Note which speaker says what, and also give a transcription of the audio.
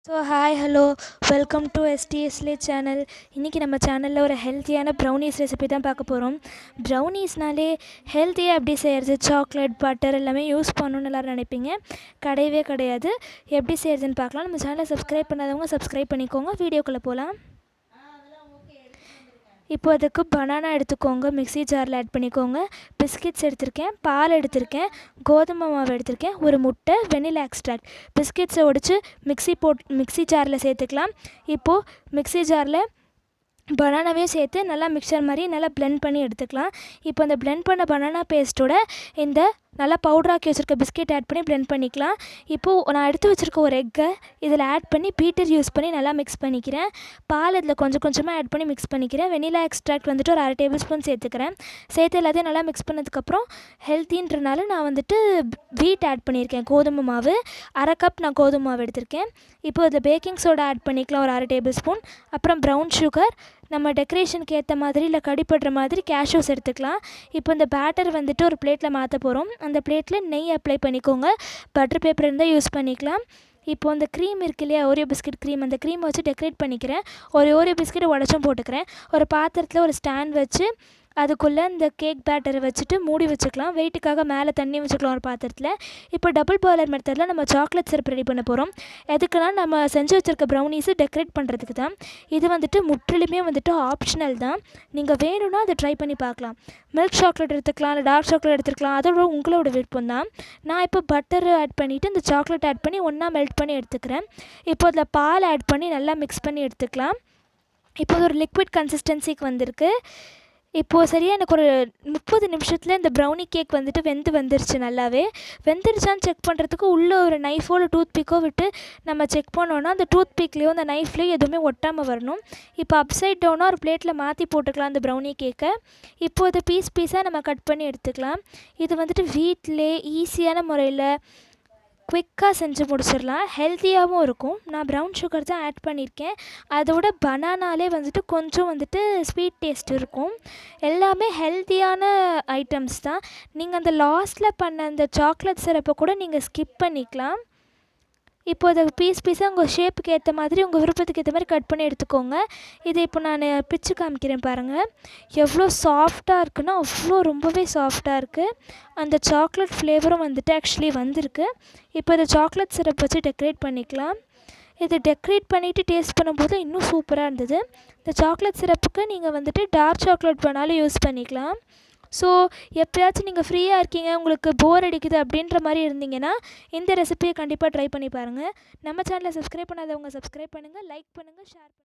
Speaker 1: So hi hello welcome to எஸ்டிஎஸ்லே channel. இன்றைக்கி நம்ம சேனலில் ஒரு ஹெல்த்தியான ப்ரௌனீஸ் ரெசிபி தான் பார்க்க போகிறோம். ப்ரௌனீஸ்னாலே ஹெல்த்தியாக எப்படி செய்கிறது, சாக்லேட் பட்டர் எல்லாமே யூஸ் பண்ணணும்னு எல்லோரும் நினைப்பீங்க. கிடையவே கிடையாது. எப்படி செய்கிறதுன்னு பார்க்கலாம். நம்ம சேனலை சப்ஸ்கிரைப் பண்ணாதவங்க சப்ஸ்கிரைப் பண்ணிக்கோங்க. வீடியோக்குள்ளே போகலாம். இப்போ அதுக்கு பனானா எடுத்துக்கோங்க, மிக்ஸி ஜாரில் ஆட் பண்ணிக்கோங்க. பிஸ்கெட்ஸ் எடுத்திருக்கேன், பால் எடுத்திருக்கேன், கோதுமை மாவு எடுத்திருக்கேன், ஒரு முட்டை, வெனிலா எக்ஸ்ட்ராக்ட். பிஸ்கெட்ஸை ஒடிச்சு மிக்ஸி ஜாரில் சேர்த்துக்கலாம். இப்போது மிக்ஸி ஜாரில் பனானாவே சேர்த்து நல்லா மிக்சர் மாதிரி நல்லா பிளெண்ட் பண்ணி எடுத்துக்கலாம். இப்போ அந்த பிளெண்ட் பண்ண பனானா பேஸ்ட்டோட இந்த நல்லா பவுடராக்கி வச்சுருக்க பிஸ்கெட் ஆட் பண்ணி பிளெண்ட் பண்ணிக்கலாம். இப்போது நான் எடுத்து வச்சுருக்க ஒரு எக்கை இதில் ஆட் பண்ணி பீட்டர் யூஸ் பண்ணி நல்லா மிக்ஸ் பண்ணிக்கிறேன். பால் இதில் கொஞ்சம் கொஞ்சமாக ஆட் பண்ணி மிக்ஸ் பண்ணிக்கிறேன். வெனிலா எக்ஸ்ட்ராக்ட் வந்துட்டு ஒரு 1/2 டேபிள் ஸ்பூன் சேர்த்துக்கிறேன். சேர்த்து எல்லாத்தையும் நல்லா மிக்ஸ் பண்ணதுக்கப்புறம் ஹெல்த்தின்றனால நான் வந்துட்டு வீட் ஆட் பண்ணியிருக்கேன், கோதுமை மாவு 1/2 கப் நான் கோதுமை மாவு எடுத்திருக்கேன். இப்போ இதில் பேக்கிங் சோடா ஆட் பண்ணிக்கலாம், ஒரு 1/2 டேபிள் ஸ்பூன். அப்புறம் ப்ரௌன் சுகர், நம்ம டெக்கரேஷனுக்கு ஏற்ற மாதிரி இல்லை கடிப்படுற மாதிரி கேஷ்யூஸ் எடுத்துக்கலாம். இப்போ இந்த பேட்டர் வந்துட்டு ஒரு பிளேட்டில் மாற்ற போகிறோம். அந்த பிளேட்டில் நெய் அப்ளை பண்ணிக்கோங்க. பட்டர் பேப்பர் இருந்தால் யூஸ் பண்ணிக்கலாம். இப்போது அந்த க்ரீம் இருக்கு இல்லையா, ஓரியோ பிஸ்கெட் க்ரீம், அந்த க்ரீமை வச்சு டெக்கரேட் பண்ணிக்கிறேன். ஒரு ஓரியோ பிஸ்கெட்டை உடச்சும் போட்டுக்கிறேன். ஒரு பாத்திரத்தில் ஒரு ஸ்டாண்ட் வச்சு அதுக்குள்ளே இந்த கேக் பேட்டரை வச்சுட்டு மூடி வச்சுக்கலாம். வெயிட்டுக்காக மேலே தண்ணி வச்சுக்கலாம் ஒரு பாத்திரத்தில். இப்போ டபுள் பாய்லர் மெத்தடில் நம்ம சாக்லேட் சிரப் ரெடி பண்ண போகிறோம். எதுக்குன்னா நம்ம செஞ்சு வச்சுருக்க ப்ரௌனீஸு டெக்கரேட் பண்ணுறதுக்கு தான். இது வந்துட்டு முற்றிலுமே வந்துட்டு ஆப்ஷனல் தான். நீங்கள் வேணும்னா அதை ட்ரை பண்ணி பார்க்கலாம். மில்க் சாக்லேட் எடுத்துக்கலாம், இல்லை டார்க் சாக்லேட் எடுத்துக்கலாம், அதோட உங்களோட விருப்பம் தான். நான் இப்போ பட்டர் ஆட் பண்ணிவிட்டு இந்த சாக்லேட் ஆட் பண்ணி ஒன்றா மெல்ட் பண்ணி எடுத்துக்கிறேன். இப்போ அதில் பால் ஆட் பண்ணி நல்லா மிக்ஸ் பண்ணி எடுத்துக்கலாம். இப்போ ஒரு லிக்விட் கன்சிஸ்டன்சிக்கு வந்திருக்கு. இப்போது சரியாக எனக்கு ஒரு 30 நிமிஷத்தில் இந்த ப்ரௌனி கேக் வந்துட்டு வந்துருச்சு. நல்லாவே வெந்துருச்சான்னு செக் பண்ணுறதுக்கு உள்ளே ஒரு நைஃபோ இல்லை டூத் பிக்கோ விட்டு நம்ம செக் பண்ணோன்னா அந்த டூத் பிக்லேயோ அந்த நைஃப்லேயோ எதுவுமே ஒட்டாமல் வரணும். இப்போ அப்சைட் டவுனாக ஒரு பிளேட்டில் மாற்றி போட்டுக்கலாம் அந்த ப்ரௌனி கேக்கை. இப்போது அதை பீஸாக நம்ம கட் பண்ணி எடுத்துக்கலாம். இது வந்துட்டு வீட்டிலே ஈஸியான முறையில் குவிக்காக செஞ்சு முடிச்சிடலாம். ஹெல்த்தியாகவும் இருக்கும். நான் ப்ரௌன் சுகர் தான் ஆட் பண்ணியிருக்கேன். அதோட பனானாலே வந்துட்டு கொஞ்சம் வந்துட்டு ஸ்வீட் டேஸ்ட் இருக்கும். எல்லாமே ஹெல்த்தியான ஐட்டம்ஸ் தான். நீங்கள் அந்த லாஸ்ட்டில் பண்ண அந்த சாக்லேட் சிரப்பை கூட நீங்கள் ஸ்கிப் பண்ணிக்கலாம். இப்போ அதை பீஸாக உங்கள் ஷேப்புக்கு ஏற்ற மாதிரி, உங்கள் விருப்பத்துக்கு ஏற்ற மாதிரி கட் பண்ணி எடுத்துக்கோங்க. இதை இப்போ நான் பிச்சு காமிக்கிறேன் பாருங்கள். எவ்வளோ சாஃப்டாக இருக்குன்னா அவ்வளோ ரொம்பவே சாஃப்டாக இருக்குது. அந்த சாக்லேட் ஃப்ளேவரும் வந்துட்டு ஆக்சுவலி வந்திருக்கு. இப்போ இதை சாக்லேட் சிரப் வச்சு டெக்கரேட் பண்ணிக்கலாம். இதை டெக்கரேட் பண்ணிவிட்டு டேஸ்ட் பண்ணும்போது இன்னும் சூப்பராக இருந்தது. இந்த சாக்லேட் சிரப்புக்கு நீங்கள் வந்துட்டு டார்க் சாக்லேட் வேணாலும் யூஸ் பண்ணிக்கலாம். ஸோ எப்போயாச்சும் நீங்கள் ஃப்ரீயாக இருக்கீங்க, உங்களுக்கு போர் அடிக்குது அப்படின்ற மாதிரி இருந்தீங்கன்னா இந்த ரெசிபியை கண்டிப்பாக ட்ரை பண்ணி பாருங்கள். நம்ம சேனலை சப்ஸ்கிரைப் பண்ணாதவங்க சப்ஸ்கிரைப் பண்ணுங்கள், லைக் பண்ணுங்கள், ஷேர் பண்ணுங்கள்.